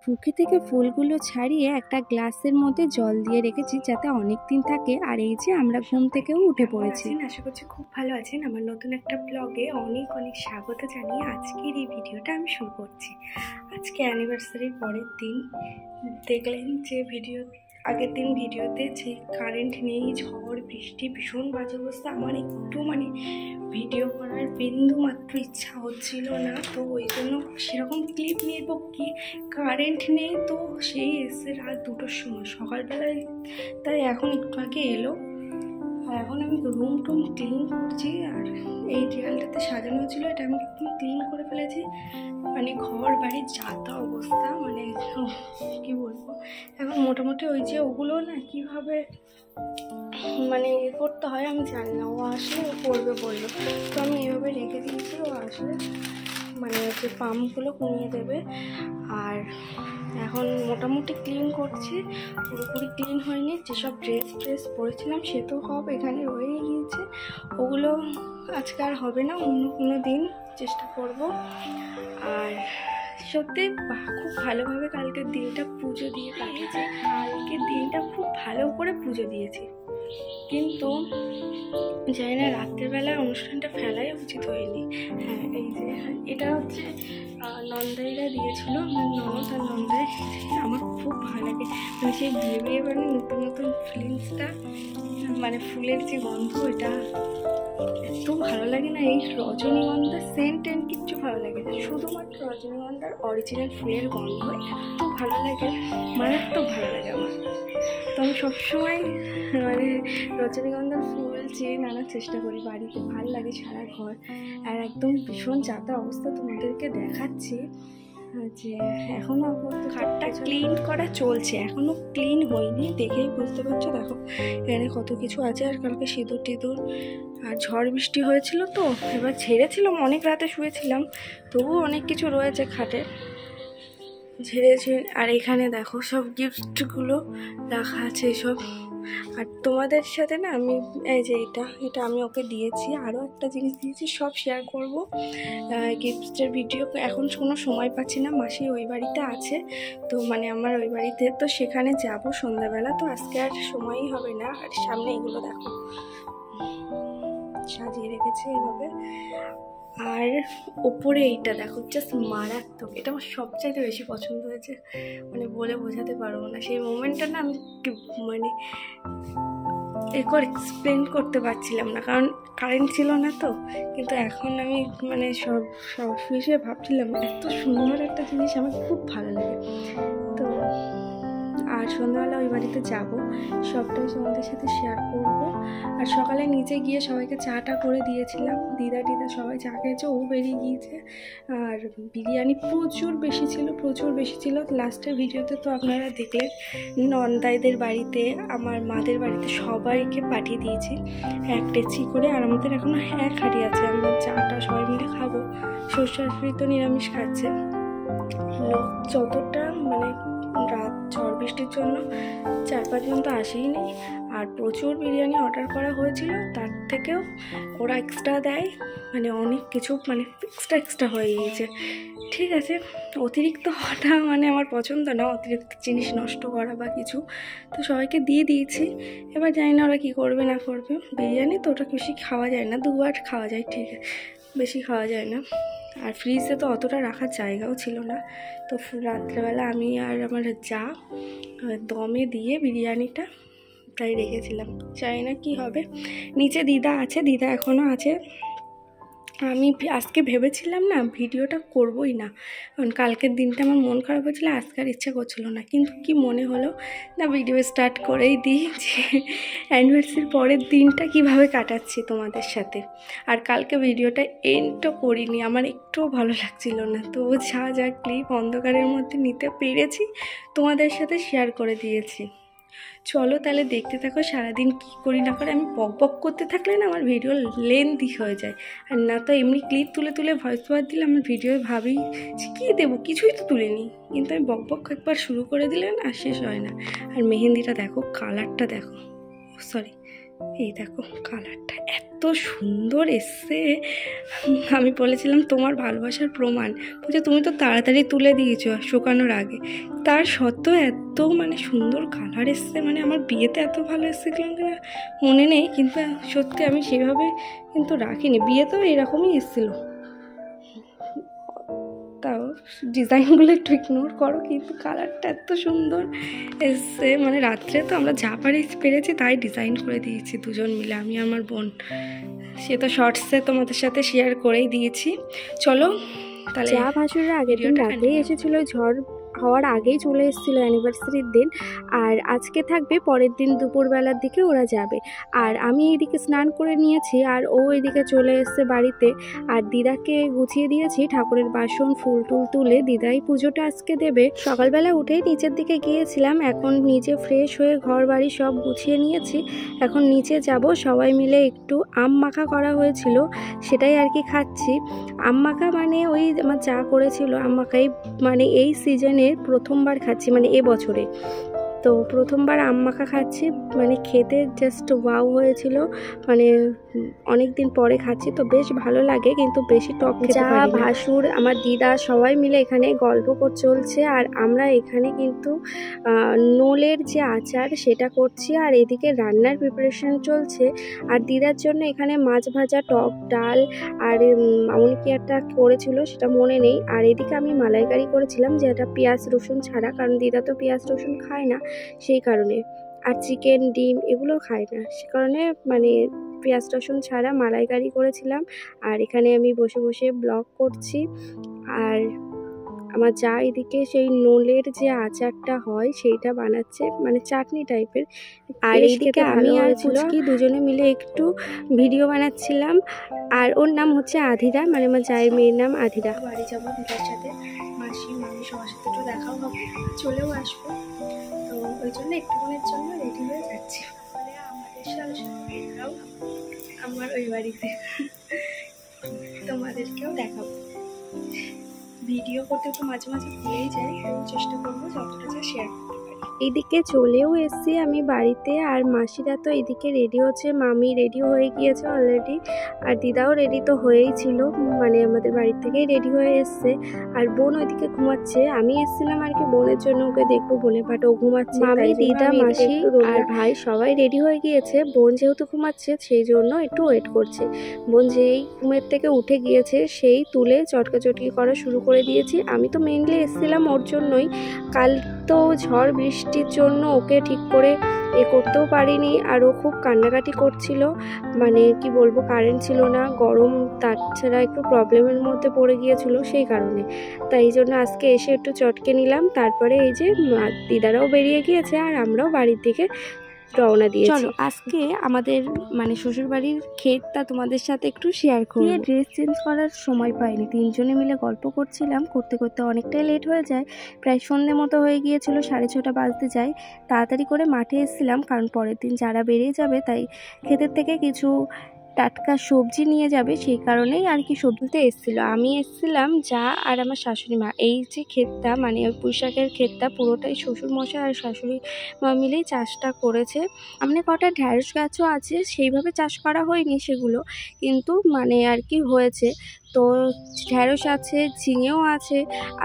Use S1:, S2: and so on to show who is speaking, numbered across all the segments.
S1: বুকে থেকে ফুলগুলো ছাড়িয়ে একটা গ্লাসের মধ্যে জল দিয়ে রেখেছি যাতে অনেক দিন থাকে। আর এই যে আমরা ঘুম থেকেও উঠে পড়েছি।
S2: আশা করছি খুব ভালো আছেন। আমার নতুন একটা ব্লগে অনেক অনেক স্বাগত জানিয়ে আজকের এই ভিডিওটা আমি শুরু করছি। আজকে অ্যানিভার্সারির পরের দিন। দেখলেন যে আগের দিন ভিডিওতে যে কারেন্ট নেই, ঝড় বৃষ্টি, ভীষণ বাজে অবস্থা। আমার একটু ভিডিও করার বিন্দু মাত্র ইচ্ছা হচ্ছিল না, তো ওই জন্য সেরকম ক্লিপ নেব কি, কারেন্ট নেই। তো সেই এসে রাত 2টোর সময়, সকালবেলায় তাই এখন একটু আগে এলো। আর এখন আমি রুম টুম ক্লিন করছি। আর এই দেয়ালটাতে সাজানো ছিল, এটা আমি একদম ক্লিন করে ফেলেছি। ঘর বাড়ির যাতা অবস্থা, কি বলবো। এখন মোটামুটি ওই যে ওগুলো না কীভাবে করতে হয় আমি জানি না। ও আসলে ও করবে বললো, তো আমি এভাবে রেখে দিয়েছি। ও আসলে যে পাম্পগুলো কমিয়ে দেবে। আর এখন মোটামুটি ক্লিন করছি, পুরোপুরি ক্লিন হয়নি। যেসব ড্রেস পরেছিলাম সে তো হবে, এখানে রয়ে গিয়েছে। ওগুলো আজকে আর হবে না, অন্য কোনো দিন চেষ্টা করব। আর সত্যি খুব ভালোভাবে কালকের দিনটা পুজো দিয়ে কাটিয়েছি। কালকের দিনটা খুব ভালো করে পুজো দিয়েছি, কিন্তু জানি না রাত্রেবেলা অনুষ্ঠানটা ফেলাই উচিত হয়নি। হ্যাঁ, এই যে এটা হচ্ছে নন্দাইরা দিয়েছিল, আমার ননদ আর নন্দাই। আমার খুব ভালো লাগে, সেই বিয়ে নতুন নতুন ফিলিংসটা, ফুলের যে গন্ধ, এটা এত ভালো লাগে না। এই রজনীগন্ধার সেন্ট কিচ্ছু ভালো লাগে না, শুধুমাত্র রজনীগন্ধার অরিজিনাল ফুলের গন্ধ এত ভালো লাগে, মারাত্মক ভালো লাগে আমার। তো আমি সবসময় রজনীগন্ধার ফুল চেয়ে আনার চেষ্টা করি বাড়িতে। ভালো লাগে সারা ঘর। আর একদম ভীষণ যাতা অবস্থা, তোমাদেরকে দেখাচ্ছি যে এখনও খাটটা ক্লিন করা চলছে, এখনও ক্লিন হয়নি। দেখেই বুঝতে পারছো, দেখো এখানে কত কিছু আছে। আর কালকে সিঁদুর টিঁদুর আর ঝড় বৃষ্টি হয়েছিল, তো এবার ঝেড়েছিলাম, অনেক রাতে শুয়েছিলাম, তবুও অনেক কিছু রয়েছে খাটে, ঝেড়েছে। আর এখানে দেখো সব গিফটগুলো রাখা আছে সব। আর তোমাদের সাথে না আমি এই যে এটা আমি ওকে দিয়েছি, আরও একটা জিনিস দিয়েছি, সব শেয়ার করব। গিফটের ভিডিও এখন কোনো সময় পাচ্ছি না, মাসি ওই বাড়িতে আছে, তো আমার ওই বাড়িতে, তো সেখানে যাব সন্ধ্যাবেলা, তো আজকে আর সময়ই হবে না। আর সামনে এগুলো দেখো সাজিয়ে রেখেছে এইভাবে। আর ওপরে এইটা দেখো, জাস্ট মারাত্মক। এটা আমার সবচাইতে বেশি পছন্দ হয়েছে, বলে বোঝাতে পারবো না। সেই মোমেন্টটা না আমি এক্সপ্লেন করতে পারছিলাম না, কারণ কারেন্ট ছিল না তো। কিন্তু এখন আমি সব শুয়ে ভাবছিলাম, এত সুন্দর একটা জিনিস আমার খুব ভালো লাগে। তো আর সন্ধ্যাবেলা ওই বাড়িতে যাব, সবটাই তোমাদের সাথে শেয়ার করব। আর সকালে নিচে গিয়ে সবাইকে চাটা করে দিয়েছিলাম, দিদা সবাই চা খেয়েছে, ও বেরিয়ে গিয়েছে। আর বিরিয়ানি প্রচুর বেশি ছিল। লাস্টের ভিডিওতে তো আপনারা দেখলেন, নন্দাইদের বাড়িতে, আমার মাদের বাড়িতে সবাইকে পাঠিয়ে দিয়েছি এক ডেচি করে। আর আমাদের এখনও এক হাঁড়ি আছে, আমরা চাটা সবাই মিলে খাবো। শ্বশুর তো নিরামিষ খাচ্ছে। লোক যতটা রাত ঝড় বৃষ্টির জন্য 4-5 জন তো আসেই নেই। আর প্রচুর বিরিয়ানি অর্ডার করা হয়েছিল, তার থেকেও ওরা এক্সট্রা দেয়, অনেক কিছু এক্সট্রা হয়ে গিয়েছে। ঠিক আছে, অতিরিক্ত হওয়াটা আমার পছন্দ না, অতিরিক্ত জিনিস নষ্ট করা বা কিছু, তো সবাইকে দিয়ে দিয়েছি। এবার জানি না ওরা কী করবে না করবে। বিরিয়ানি তো ওটা বেশি খাওয়া যায় না, 2বার খাওয়া যায়, ঠিক আছে, বেশি খাওয়া যায় না। আর ফ্রিজে তো অতটা রাখার জায়গাও ছিল না, তো রাত্রেবেলা আমি আর আমার যা দমে দিয়ে বিরিয়ানিটা তাই রেখেছিলাম। জানি না কী হবে। নিচে দিদা আছে, দিদা এখনও আছে। আমি আজকে ভেবেছিলাম না ভিডিওটা করবই না, কারণ কালকের দিনটা আমার মন খারাপ হয়েছিল, আজকে আর ইচ্ছা করছিল না। কিন্তু কি মনে হলো না, ভিডিও স্টার্ট করেই দিই যে অ্যানিভার্সারির পরের দিনটা কিভাবে কাটাচ্ছি তোমাদের সাথে। আর কালকে ভিডিওটা এন্ডও করিনি, আমার একটুও ভালো লাগছিল না, তো যা ক্লিপ অন্ধকারের মধ্যে নিতে পেরেছি তোমাদের সাথে শেয়ার করে দিয়েছি। চলো তাহলে দেখতে থাকো সারাদিন কী করি না করে। আমি বক করতে থাকলে না আমার ভিডিও লেন্থি হয়ে যায়, আর না তো এমনি ক্লিপ তুলে ভয়েস ওভার দিলে আমার ভিডিও ভাবি যে কী দেবো, কিছুই তো তুলিনি। কিন্তু আমি বক একবার শুরু করে দিলে না আর শেষ হয় না। আর মেহেন্দিটা দেখো, কালারটা দেখো, সরি এই দেখো কালারটা এত এত সুন্দর এসছে। আমি বলেছিলাম তোমার ভালোবাসার প্রমাণ, বলছে তুমি তো তাড়াতাড়ি তুলে দিয়েছো শুকানোর আগে, তার সত্ত্বেও এত মানে সুন্দর কালার এসছে। মানে আমার বিয়েতে এত ভালো এসেছিলাম কিনা মনে নেই, কিন্তু সত্যি আমি সেভাবে কিন্তু রাখিনি, বিয়েতেও এরকমই এসেছিলো। তাও ডিজাইনগুলো একটু ইগনোর করো, কিন্তু কালারটা এত সুন্দর এসছে। মানে রাত্রে তো আমরা যা পেরেছি তাই ডিজাইন করে দিয়েছি দুজন মিলে, আমি আমার বোন। সে তো শর্টসে তোমাদের সাথে শেয়ার করেই দিয়েছি। চলো তাহলে।
S1: যা ভাসুরের আগের দিন রাতেই এসেছিল, ঝড় হওয়ার আগেই চলে এসেছিলো অ্যানিভার্সারির দিন, আর আজকে থাকবে পরের দিন দুপুরবেলার দিকে ওরা যাবে। আর আমি এইদিকে স্নান করে নিয়েছি, আর ও এদিকে চলে এসছে বাড়িতে। আর দিদাকে গুছিয়ে দিয়েছি ঠাকুরের বাসন ফুল টুল তুলে, দিদাই পুজোটা আজকে দেবে। সকালবেলা উঠেই নিচের দিকে গিয়েছিলাম, এখন নিচে ফ্রেশ হয়ে ঘর বাড়ি সব গুছিয়ে নিয়েছি। এখন নিচে যাব, সবাই মিলে একটু আম মাখা করা হয়েছিল, সেটাই আর কি খাচ্ছি। আম মাখা মানে ওই আমার যা করেছিল আম মাখাই, মানে এই সিজনে প্রথমবার খাচ্ছি, মানে এবছরে তো প্রথমবার আম মাখা খাচ্ছি। মানে খেতে জাস্ট ওয়াও হয়েছিল, মানে অনেক দিন পরে খাচ্ছি তো বেশ ভালো লাগে, কিন্তু বেশি টক খেতে পারি না। ভাসুর আমার দিদা সবাই মিলে এখানে গল্প চলছে, আর আমরা এখানে কিন্তু নোলের যে আচার সেটা করছি, আর এদিকে রান্নার প্রিপারেশন চলছে। আর দিদার জন্য এখানে মাছ ভাজা, টক ডাল, আর মামনি কি একটা করেছিল সেটা মনে নেই। আর এদিকে আমি মালাইকারি করেছিলাম, যেটা পেঁয়াজ রসুন ছাড়া, কারণ দিদা তো পেঁয়াজ রসুন খায় না সেই কারণে, আর চিকেন ডিম এগুলো খায় না, সে কারণে মানে পেঁয়াজ রসুন ছাড়া মালাইকারি করেছিলাম। আর এখানে আমি বসে বসে ব্লগ করছি, আর আমার যা এদিকে সেই নোলের যে আচারটা হয় সেইটা বানাচ্ছে, মানে চাটনি টাইপের। আর এইদিকে আমি আর পুচকি দুজনে মিলে একটু ভিডিও বানাচ্ছিলাম। আর ওর নাম হচ্ছে আধিরা, মানে আমার জায়ের মেয়ের নাম আধিরা। বাড়ি যাবো দিদার সাথে, মাসি মামি সবার সাথে একটু দেখাও হবে, চলেও আসবো, তো ওই জন্য একটুক্ষণের জন্য রেডি হয়ে যাচ্ছি। তাহলে আমাদের সাথে আমার ওই বাড়িতে তোমাদেরকেও দেখাবো। ভিডিও করতে তো মাঝে মাঝে ভুলেই যাই, চেষ্টা করবো যতটা যা শেয়ার করতে পারি। এইদিকে চলেও এসছি আমি বাড়িতে, আর মাসিরা তো এদিকে রেডি হচ্ছে, মামি রেডি হয়ে গিয়েছে অলরেডি, আর দিদাও রেডি তো হয়েই ছিল, মানে আমাদের বাড়ির থেকেই রেডি হয়ে এসছে। আর বোন ওইদিকে ঘুমাচ্ছে, আমি এসেছিলাম আর কি বোনের জন্য, ওকে দেখবো বলে, বাট ও ঘুমাচ্ছে। মামি, দিদা, মাসি আর ভাই সবাই রেডি হয়ে গিয়েছে, বোন যেহেতু ঘুমাচ্ছে সেই জন্য একটু ওয়েট করছে। বোন যেই ঘুমের থেকে উঠে গিয়েছে সেই তুলে চটকাচটকি করা শুরু করে দিয়েছি। আমি তো মেনলি এসেছিলাম ওর জন্যই, কাল তো ঝড় বৃষ্টির জন্য ওকে ঠিক করে করতেও পারিনি, আর ও খুব কান্নাকাটি করছিল, মানে কি বলবো, কারেন্ট ছিল না, গরম, তাছাড়া একটু প্রবলেমের মধ্যে পড়ে গিয়েছিল সেই কারণে। তাই এই জন্য আজকে এসে একটু চটকে নিলাম। তারপরে এই যে দিদারাও বেরিয়ে গিয়েছে, আর আমরাও বাড়ির দিকে রওনা দিয়েছি। চলো আজকে আমাদের মানে শ্বশুরবাড়ির ক্ষেতটা তোমাদের সাথে একটু শেয়ার করি। ড্রেস চেঞ্জ করার সময় পাইনি, তিনজনে মিলে গল্প করছিলাম, করতে করতে অনেকটাই লেট হয়ে যায়, প্রায় সন্ধ্যে মতো হয়ে গিয়েছিল, 6:30 বাজতে যায়। তাড়াতাড়ি করে মাঠে এসেছিলাম, কারণ পরের দিন যারা বেরিয়ে যাবে তাই ক্ষেতের থেকে কিছু টাটকা সবজি নিয়ে যাবে, সেই কারণেই আর কি সবজিতে এসেছিলো। আমি এসেছিলাম যা আর আমার শাশুড়ি মা। এই যে ক্ষেতটা, মানে ওই পুঁইশাকের ক্ষেতটা পুরোটাই শ্বশুরমশাই আর শাশুড়ি মা মিলেই চাষটা করেছে। মানে কটা ঢ্যাঁড়স গাছও আছে, সেইভাবে চাষ করা হয়নি সেগুলো, কিন্তু মানে আর কি হয়েছে। তো ঢ্যাঁড়স আছে, ঝিঙেও আছে,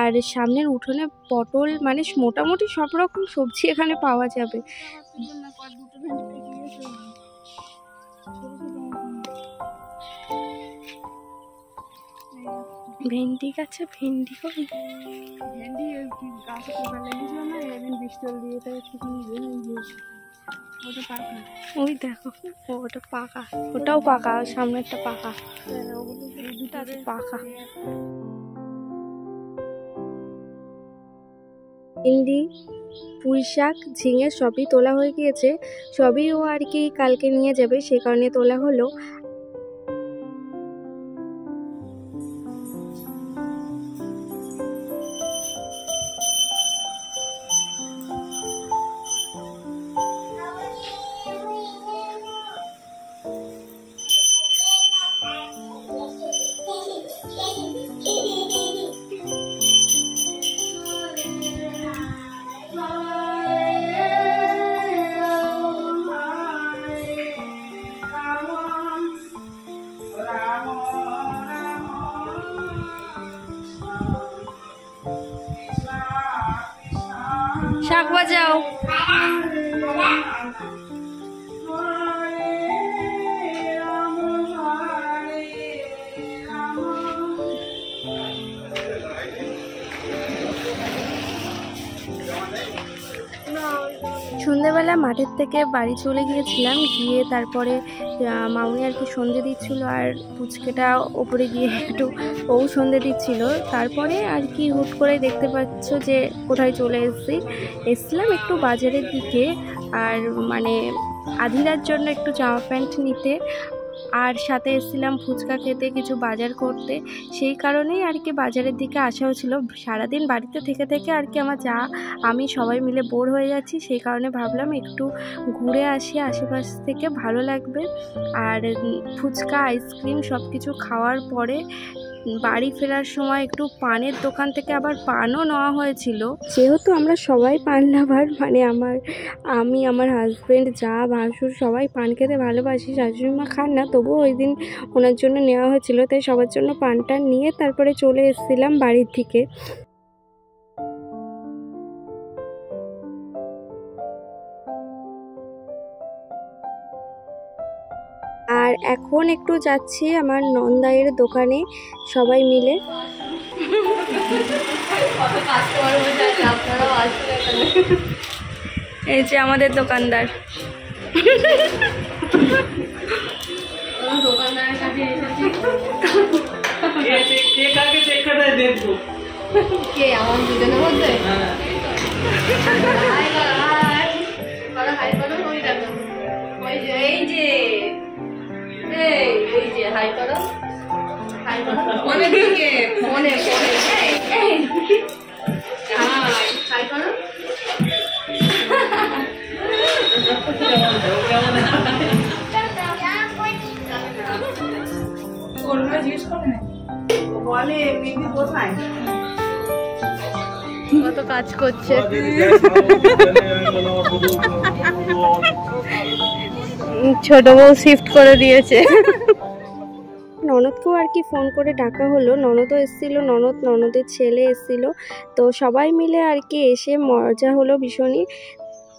S1: আর সামনের উঠোনে পটল, মানে মোটামুটি সব রকম সবজি এখানে পাওয়া যাবে। ভেন্ডি গাছে ভেন্ডি ভেন্ডি গাছে লাগিয়েছিল না, একদিন বৃষ্টি দিয়ে তো একটুখানি ওটা পাকা। ওই দেখো ওটা পাকা, ওটাও পাকা, সামনেরটা পাকা, দুটো পাকা। ভেন্ডি, পুঁইশাক, ঝিঙে সবই তোলা হয়ে গিয়েছে, সবই ও আর কি কালকে নিয়ে যাবে, সে কারণে তোলা হলো।
S2: শাক বাজাও।
S1: সন্ধ্যেবেলা মাঠের থেকে বাড়ি চলে গিয়েছিলাম, গিয়ে তারপরে মামনি আর কি সন্ধে দিচ্ছিল, আর পুচকেটা ওপরে গিয়ে একটু ও সন্ধে দিচ্ছিল। তারপরে আর কি হুট করে দেখতে পাচ্ছ যে কোথায় চলে এসেছিলাম একটু বাজারের দিকে, আর মানে আধিরার জন্য একটু জামা প্যান্ট নিতে, আর সাথে এসেছিলাম ফুচকা খেতে, কিছু বাজার করতে। সেই কারণেই আর কি বাজারের দিকে আসা হয়েছিল। সারাদিন বাড়িতে থেকে থেকে আর কি আমি সবাই মিলে বোর হয়ে যাচ্ছি, সেই কারণে ভাবলাম একটু ঘুরে আসি, আশেপাশ থেকে ভালো লাগবে। আর ফুচকা আইসক্রিম সব কিছু খাওয়ার পরে বাড়ি ফেরার সময় একটু পানের দোকান থেকে আবার পানও নেওয়া হয়েছিল। যেহেতু আমরা সবাই পান লাভার, মানে আমি আমার হাজব্যান্ড, যা ভাসুর সবাই পান খেতে ভালোবাসি। শাশুড়ি মা খান না, তবুও ওই দিন ওনার জন্য নেওয়া হয়েছিল, তাই সবার জন্য পানটা নিয়ে তারপরে চলে এসেছিলাম বাড়ির থেকে। আর এখন একটু যাচ্ছি আমার নন্দাইয়ের দোকানে সবাই মিলে।
S2: এই যে আমাদের দোকানদার। দোকানদারের কাছে এসেছি। কে আমার দুজনের মধ্যে? এই যে হাই করো, হাই করো ফোনে দিকে, ফোনে হাই করো। বলে মিমি কোথায়, কত কাজ করছে। ছোট বউ শিফট করে দিয়েছে।
S1: ননদকেও আর কি ফোন করে ডাকা হলো, ননদও এসেছিলো, ননদের ছেলে এসেছিলো। তো সবাই মিলে আর কি এসে মজা হলো ভীষণই।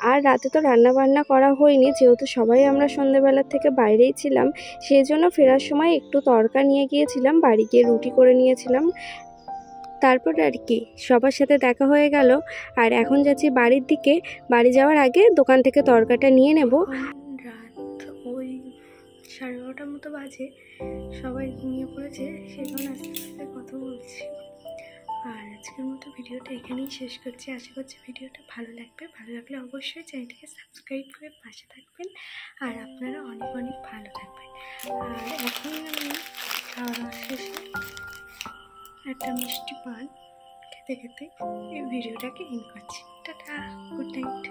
S1: আর রাতে তো রান্না বান্না করা হয়নি, যেহেতু সবাই আমরা সন্ধ্যেবেলার থেকে বাইরেই ছিলাম, সেই জন্য ফেরার সময় একটু তড়কা নিয়ে গিয়েছিলাম, বাড়ি গিয়ে রুটি করে নিয়েছিলাম। তারপর আর কি সবার সাথে দেখা হয়ে গেল। আর এখন যাচ্ছি বাড়ির দিকে। বাড়ি যাওয়ার আগে দোকান থেকে তড়কাটা নিয়ে নেব।
S2: রাত ওই 11:30 মতো বাজে, সবাই ঘুমিয়ে পড়েছে, সেই জন্য আস্তে আস্তে কথা বলছি। আর আজকের মতো ভিডিওটা এখানেই শেষ করছি। আশা করছি ভিডিওটা ভালো লাগবে। ভালো লাগলে অবশ্যই চ্যানেলটিকে সাবস্ক্রাইব করে পাশে থাকবেন, আর আপনারা অনেক অনেক ভালো থাকবেন। আর এখন আমি খাওয়া দাওয়া শেষে একটা মিষ্টি পান খেতে খেতে এই ভিডিওটাকে এন্ড করছি। Tata, good night.